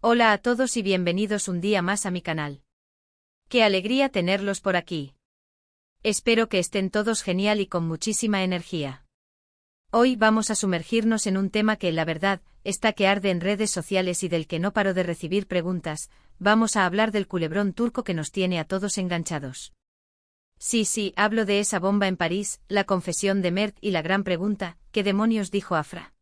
Hola a todos y bienvenidos un día más a mi canal. Qué alegría tenerlos por aquí. Espero que estén todos genial y con muchísima energía. Hoy vamos a sumergirnos en un tema que, la verdad, está que arde en redes sociales y del que no paro de recibir preguntas. Vamos a hablar del culebrón turco que nos tiene a todos enganchados. Sí, hablo de esa bomba en París, la confesión de Mert y la gran pregunta, ¿qué demonios dijo Afra?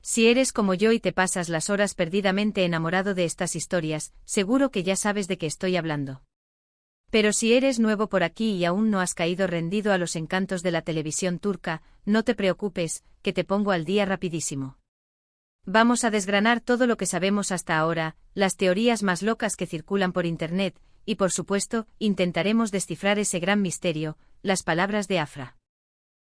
Si eres como yo y te pasas las horas perdidamente enamorado de estas historias, seguro que ya sabes de qué estoy hablando. Pero si eres nuevo por aquí y aún no has caído rendido a los encantos de la televisión turca, no te preocupes, que te pongo al día rapidísimo. Vamos a desgranar todo lo que sabemos hasta ahora, las teorías más locas que circulan por internet, y por supuesto, intentaremos descifrar ese gran misterio, las palabras de Afra.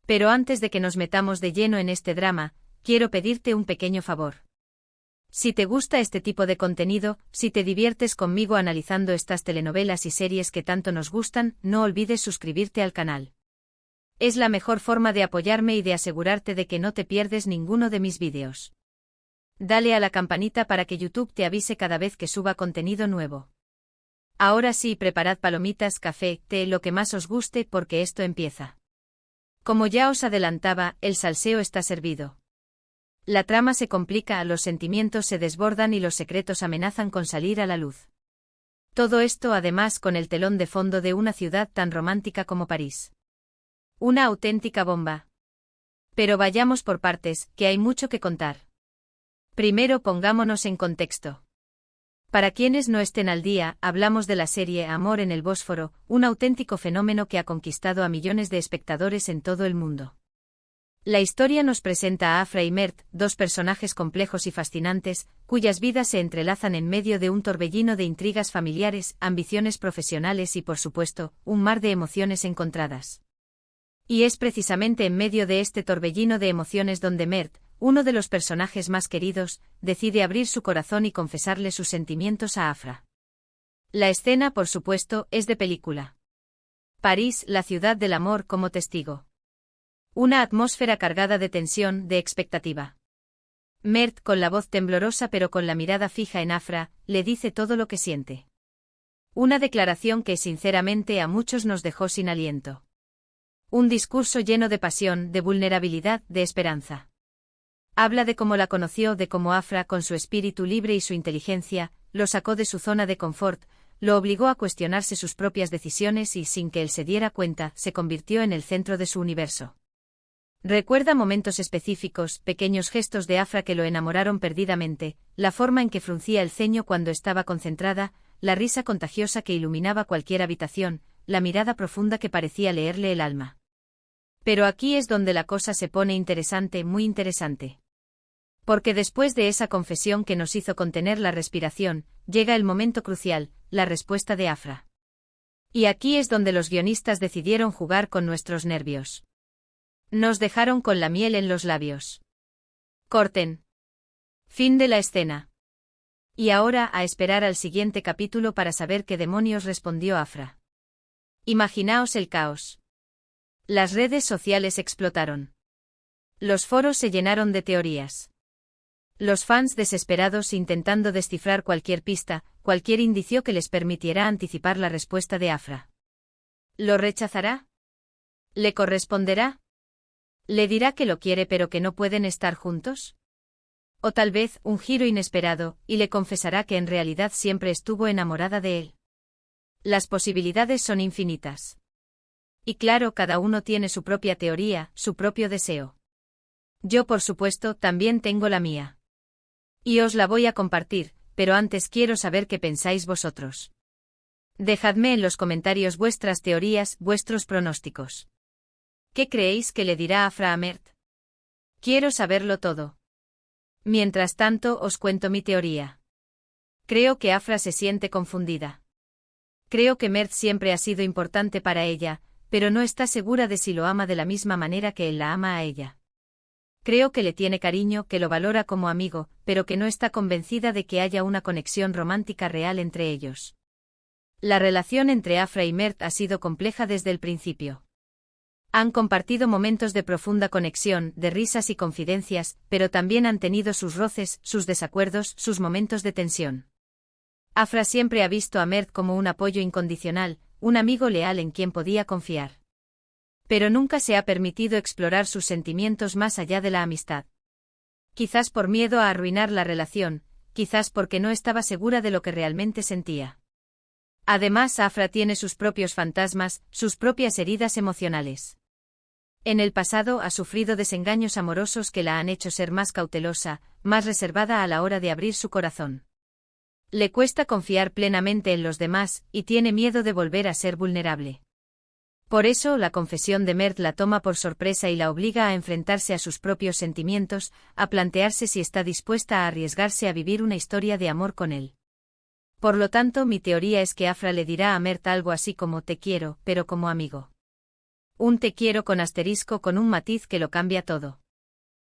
Pero antes de que nos metamos de lleno en este drama, quiero pedirte un pequeño favor. Si te gusta este tipo de contenido, si te diviertes conmigo analizando estas telenovelas y series que tanto nos gustan, no olvides suscribirte al canal. Es la mejor forma de apoyarme y de asegurarte de que no te pierdes ninguno de mis vídeos. Dale a la campanita para que YouTube te avise cada vez que suba contenido nuevo. Ahora sí, preparad palomitas, café, té, lo que más os guste porque esto empieza. Como ya os adelantaba, el salseo está servido. La trama se complica, los sentimientos se desbordan y los secretos amenazan con salir a la luz. Todo esto además con el telón de fondo de una ciudad tan romántica como París. Una auténtica bomba. Pero vayamos por partes, que hay mucho que contar. Primero pongámonos en contexto. Para quienes no estén al día, hablamos de la serie Amor en el Bósforo, un auténtico fenómeno que ha conquistado a millones de espectadores en todo el mundo. La historia nos presenta a Afra y Mert, dos personajes complejos y fascinantes, cuyas vidas se entrelazan en medio de un torbellino de intrigas familiares, ambiciones profesionales y, por supuesto, un mar de emociones encontradas. Y es precisamente en medio de este torbellino de emociones donde Mert, uno de los personajes más queridos, decide abrir su corazón y confesarle sus sentimientos a Afra. La escena, por supuesto, es de película. París, la ciudad del amor como testigo. Una atmósfera cargada de tensión, de expectativa. Mert, con la voz temblorosa pero con la mirada fija en Afra, le dice todo lo que siente. Una declaración que sinceramente a muchos nos dejó sin aliento. Un discurso lleno de pasión, de vulnerabilidad, de esperanza. Habla de cómo la conoció, de cómo Afra, con su espíritu libre y su inteligencia, lo sacó de su zona de confort, lo obligó a cuestionarse sus propias decisiones y, sin que él se diera cuenta, se convirtió en el centro de su universo. Recuerda momentos específicos, pequeños gestos de Afra que lo enamoraron perdidamente, la forma en que fruncía el ceño cuando estaba concentrada, la risa contagiosa que iluminaba cualquier habitación, la mirada profunda que parecía leerle el alma. Pero aquí es donde la cosa se pone interesante, muy interesante. Porque después de esa confesión que nos hizo contener la respiración, llega el momento crucial, la respuesta de Afra. Y aquí es donde los guionistas decidieron jugar con nuestros nervios. Nos dejaron con la miel en los labios. Corten. Fin de la escena. Y ahora a esperar al siguiente capítulo para saber qué demonios respondió Afra. Imaginaos el caos. Las redes sociales explotaron. Los foros se llenaron de teorías. Los fans desesperados intentando descifrar cualquier pista, cualquier indicio que les permitiera anticipar la respuesta de Afra. ¿Lo rechazará? ¿Le corresponderá? ¿Le dirá que lo quiere pero que no pueden estar juntos? O tal vez, un giro inesperado, y le confesará que en realidad siempre estuvo enamorada de él. Las posibilidades son infinitas. Y claro, cada uno tiene su propia teoría, su propio deseo. Yo, por supuesto, también tengo la mía. Y os la voy a compartir, pero antes quiero saber qué pensáis vosotros. Dejadme en los comentarios vuestras teorías, vuestros pronósticos. ¿Qué creéis que le dirá Afra a Mert? Quiero saberlo todo. Mientras tanto, os cuento mi teoría. Creo que Afra se siente confundida. Creo que Mert siempre ha sido importante para ella, pero no está segura de si lo ama de la misma manera que él la ama a ella. Creo que le tiene cariño, que lo valora como amigo, pero que no está convencida de que haya una conexión romántica real entre ellos. La relación entre Afra y Mert ha sido compleja desde el principio. Han compartido momentos de profunda conexión, de risas y confidencias, pero también han tenido sus roces, sus desacuerdos, sus momentos de tensión. Afra siempre ha visto a Mert como un apoyo incondicional, un amigo leal en quien podía confiar. Pero nunca se ha permitido explorar sus sentimientos más allá de la amistad. Quizás por miedo a arruinar la relación, quizás porque no estaba segura de lo que realmente sentía. Además, Afra tiene sus propios fantasmas, sus propias heridas emocionales. En el pasado ha sufrido desengaños amorosos que la han hecho ser más cautelosa, más reservada a la hora de abrir su corazón. Le cuesta confiar plenamente en los demás, y tiene miedo de volver a ser vulnerable. Por eso, la confesión de Mert la toma por sorpresa y la obliga a enfrentarse a sus propios sentimientos, a plantearse si está dispuesta a arriesgarse a vivir una historia de amor con él. Por lo tanto, mi teoría es que Afra le dirá a Mert algo así como te quiero, pero como amigo. Un te quiero con asterisco con un matiz que lo cambia todo.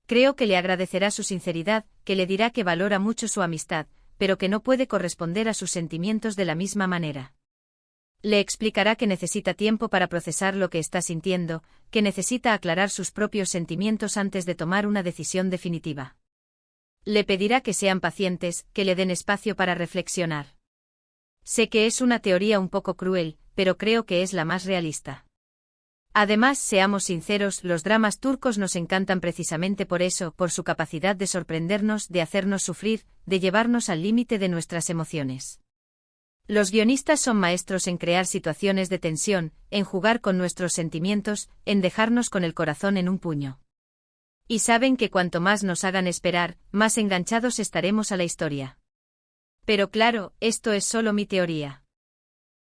Creo que le agradecerá su sinceridad, que le dirá que valora mucho su amistad, pero que no puede corresponder a sus sentimientos de la misma manera. Le explicará que necesita tiempo para procesar lo que está sintiendo, que necesita aclarar sus propios sentimientos antes de tomar una decisión definitiva. Le pedirá que sean pacientes, que le den espacio para reflexionar. Sé que es una teoría un poco cruel, pero creo que es la más realista. Además, seamos sinceros, los dramas turcos nos encantan precisamente por eso, por su capacidad de sorprendernos, de hacernos sufrir, de llevarnos al límite de nuestras emociones. Los guionistas son maestros en crear situaciones de tensión, en jugar con nuestros sentimientos, en dejarnos con el corazón en un puño. Y saben que cuanto más nos hagan esperar, más enganchados estaremos a la historia. Pero claro, esto es solo mi teoría.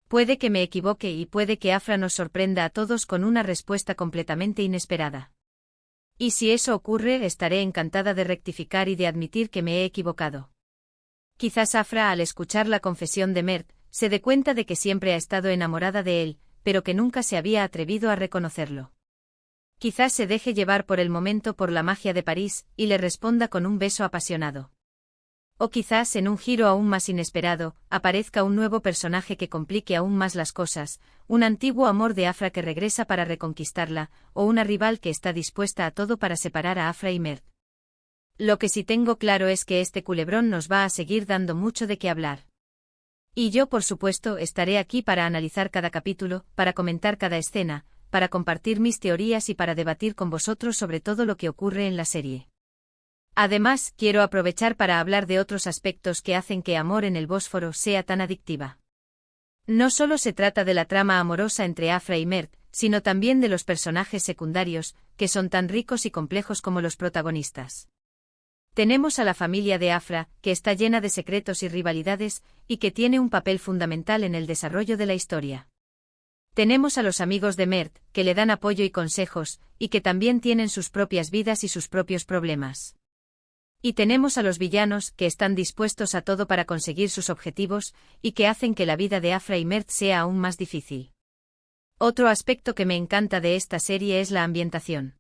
Puede que me equivoque y puede que Afra nos sorprenda a todos con una respuesta completamente inesperada. Y si eso ocurre, estaré encantada de rectificar y de admitir que me he equivocado. Quizás Afra, al escuchar la confesión de Mert, se dé cuenta de que siempre ha estado enamorada de él, pero que nunca se había atrevido a reconocerlo. Quizás se deje llevar por el momento por la magia de París, y le responda con un beso apasionado. O quizás, en un giro aún más inesperado, aparezca un nuevo personaje que complique aún más las cosas, un antiguo amor de Afra que regresa para reconquistarla, o una rival que está dispuesta a todo para separar a Afra y Mert. Lo que sí tengo claro es que este culebrón nos va a seguir dando mucho de qué hablar. Y yo, por supuesto, estaré aquí para analizar cada capítulo, para comentar cada escena, para compartir mis teorías y para debatir con vosotros sobre todo lo que ocurre en la serie. Además, quiero aprovechar para hablar de otros aspectos que hacen que Amor en el Bósforo sea tan adictiva. No solo se trata de la trama amorosa entre Afra y Mert, sino también de los personajes secundarios, que son tan ricos y complejos como los protagonistas. Tenemos a la familia de Afra, que está llena de secretos y rivalidades, y que tiene un papel fundamental en el desarrollo de la historia. Tenemos a los amigos de Mert, que le dan apoyo y consejos, y que también tienen sus propias vidas y sus propios problemas. Y tenemos a los villanos, que están dispuestos a todo para conseguir sus objetivos, y que hacen que la vida de Afra y Mert sea aún más difícil. Otro aspecto que me encanta de esta serie es la ambientación.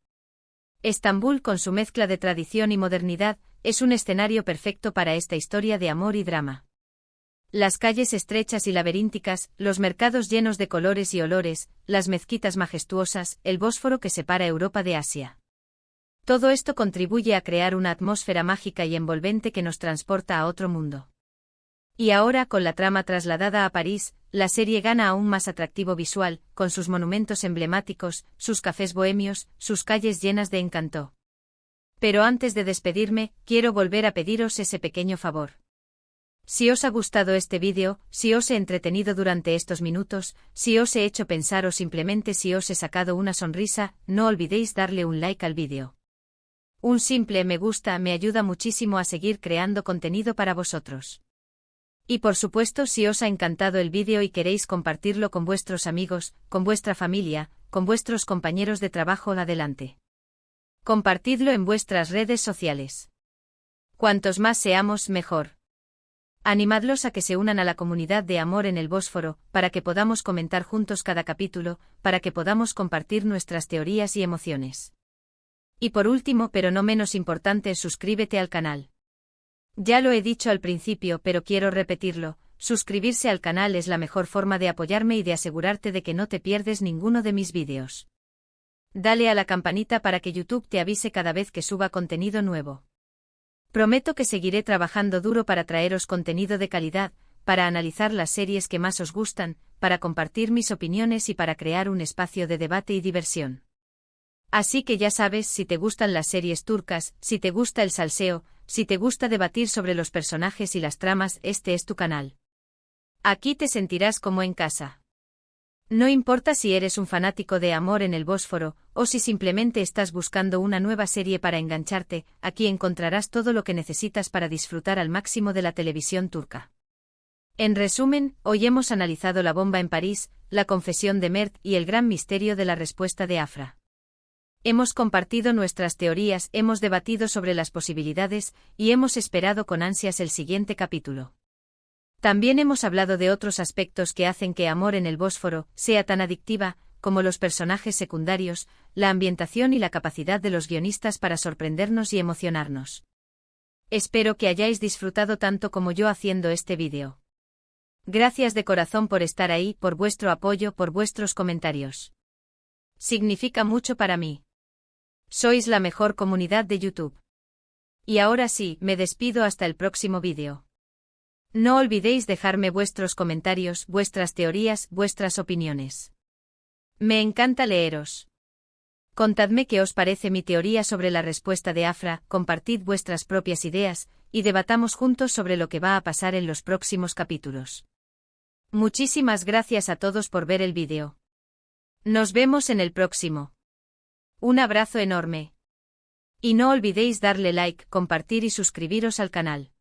Estambul, con su mezcla de tradición y modernidad, es un escenario perfecto para esta historia de amor y drama. Las calles estrechas y laberínticas, los mercados llenos de colores y olores, las mezquitas majestuosas, el Bósforo que separa Europa de Asia. Todo esto contribuye a crear una atmósfera mágica y envolvente que nos transporta a otro mundo. Y ahora, con la trama trasladada a París, la serie gana aún más atractivo visual, con sus monumentos emblemáticos, sus cafés bohemios, sus calles llenas de encanto. Pero antes de despedirme, quiero volver a pediros ese pequeño favor. Si os ha gustado este vídeo, si os he entretenido durante estos minutos, si os he hecho pensar o simplemente si os he sacado una sonrisa, no olvidéis darle un like al vídeo. Un simple me gusta me ayuda muchísimo a seguir creando contenido para vosotros. Y por supuesto, si os ha encantado el vídeo y queréis compartirlo con vuestros amigos, con vuestra familia, con vuestros compañeros de trabajo, adelante. Compartidlo en vuestras redes sociales. Cuantos más seamos, mejor. Animadlos a que se unan a la comunidad de Amor en el Bósforo, para que podamos comentar juntos cada capítulo, para que podamos compartir nuestras teorías y emociones. Y por último, pero no menos importante, suscríbete al canal. Ya lo he dicho al principio, pero quiero repetirlo, suscribirse al canal es la mejor forma de apoyarme y de asegurarte de que no te pierdes ninguno de mis vídeos. Dale a la campanita para que YouTube te avise cada vez que suba contenido nuevo. Prometo que seguiré trabajando duro para traeros contenido de calidad, para analizar las series que más os gustan, para compartir mis opiniones y para crear un espacio de debate y diversión. Así que ya sabes, si te gustan las series turcas, si te gusta el salseo, si te gusta debatir sobre los personajes y las tramas, este es tu canal. Aquí te sentirás como en casa. No importa si eres un fanático de Amor en el Bósforo, o si simplemente estás buscando una nueva serie para engancharte, aquí encontrarás todo lo que necesitas para disfrutar al máximo de la televisión turca. En resumen, hoy hemos analizado La bomba en París, La confesión de Mert y el gran misterio de la respuesta de Afra. Hemos compartido nuestras teorías, hemos debatido sobre las posibilidades, y hemos esperado con ansias el siguiente capítulo. También hemos hablado de otros aspectos que hacen que Amor en el Bósforo sea tan adictiva, como los personajes secundarios, la ambientación y la capacidad de los guionistas para sorprendernos y emocionarnos. Espero que hayáis disfrutado tanto como yo haciendo este vídeo. Gracias de corazón por estar ahí, por vuestro apoyo, por vuestros comentarios. Significa mucho para mí. Sois la mejor comunidad de YouTube. Y ahora sí, me despido hasta el próximo vídeo. No olvidéis dejarme vuestros comentarios, vuestras teorías, vuestras opiniones. Me encanta leeros. Contadme qué os parece mi teoría sobre la respuesta de Afra, compartid vuestras propias ideas, y debatamos juntos sobre lo que va a pasar en los próximos capítulos. Muchísimas gracias a todos por ver el vídeo. Nos vemos en el próximo. Un abrazo enorme. Y no olvidéis darle like, compartir y suscribiros al canal.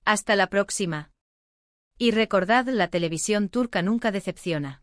Hasta la próxima. Y recordad, la televisión turca nunca decepciona.